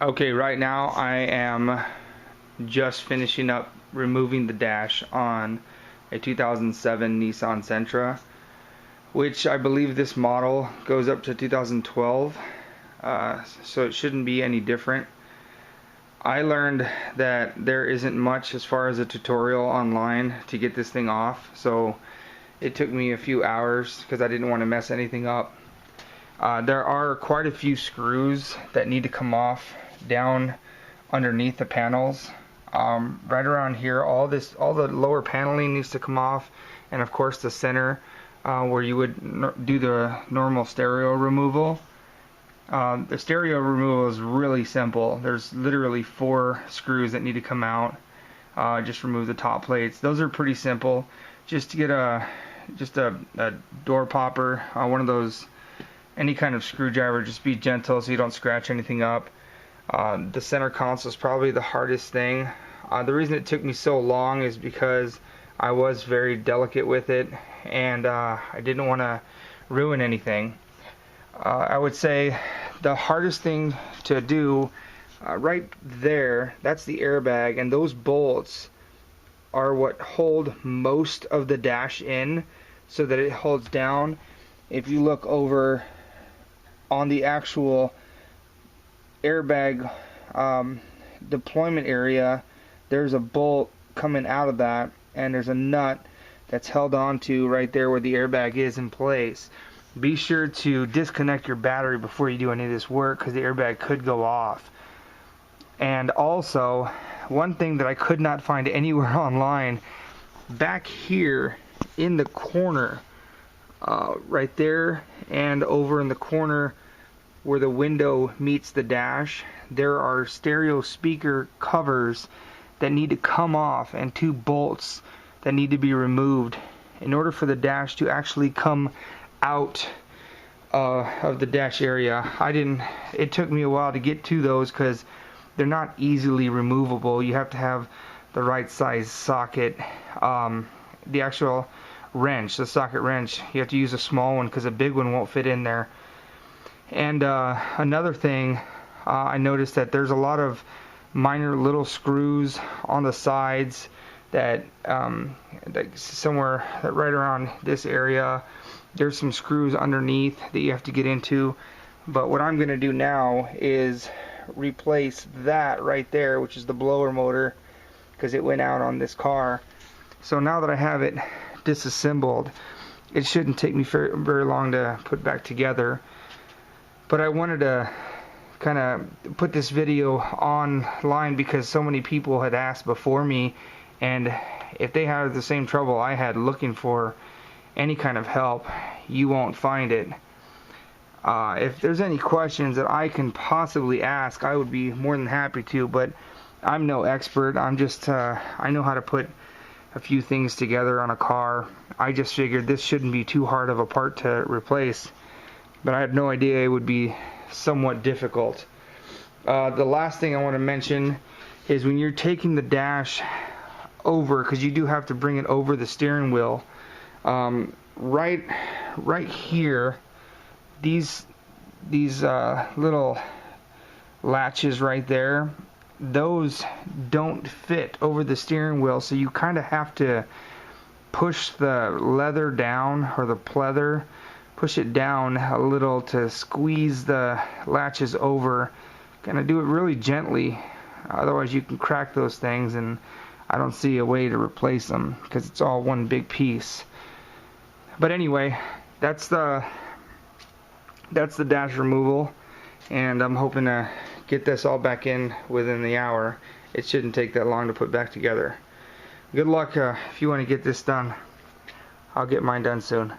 Okay, right now I am just finishing up removing the dash on a 2007 Nissan Sentra, which I believe this model goes up to 2012, so it shouldn't be any different. I learned that there isn't much as far as a tutorial online to get this thing off, so it took me a few hours because I didn't want to mess anything up. There are quite a few screws that need to come off down underneath the panels. Right around here, all the lower paneling needs to come off, and of course the center where you would do the normal stereo removal. The stereo removal is really simple. There's literally 4 screws that need to come out. Just remove the top plates. Those are pretty simple. Just to get a door popper, one of those, any kind of screwdriver. Just be gentle so you don't scratch anything up. The center console is probably the hardest thing. The reason it took me so long is because I was very delicate with it, and I didn't want to ruin anything. I would say the hardest thing to do, right there, that's the airbag, and those bolts are what hold most of the dash in so that it holds down. If you look over on the actual airbag deployment area, there's a bolt coming out of that, and there's a nut that's held onto right there where the airbag is in place. Be sure to disconnect your battery before you do any of this work, because the airbag could go off. And also, one thing that I could not find anywhere online, back here in the corner, right there, and over in the corner where the window meets the dash, there are stereo speaker covers that need to come off, and 2 bolts that need to be removed in order for the dash to actually come out of the dash area. It took me a while to get to those because they're not easily removable. You have to have the right size socket. The actual wrench, the socket wrench, you have to use a small one because a big one won't fit in there. And another thing, I noticed that there's a lot of minor little screws on the sides that somewhere right around this area, there's some screws underneath that you have to get into. But what I'm going to do now is replace that right there, which is the blower motor, because it went out on this car. So now that I have it disassembled, it shouldn't take me very long to put back together. But I wanted to kind of put this video online because so many people had asked before me, and if they had the same trouble I had looking for any kind of help, you won't find it. If there's any questions that I can possibly ask, I would be more than happy to, but I'm no expert. I'm just I know how to put a few things together on a car. I just figured this shouldn't be too hard of a part to replace, but I had no idea it would be somewhat difficult. The last thing I want to mention is when you're taking the dash over, because you do have to bring it over the steering wheel, right here, these little latches right there, those don't fit over the steering wheel, so you kind of have to push the leather down, or the pleather, push it down a little to squeeze the latches over. Gonna do it really gently, otherwise you can crack those things, and I don't see a way to replace them because it's all one big piece. But anyway, that's the dash removal, and I'm hoping to get this all back in within the hour. It shouldn't take that long to put back together. Good luck if you want to get this done. I'll get mine done soon.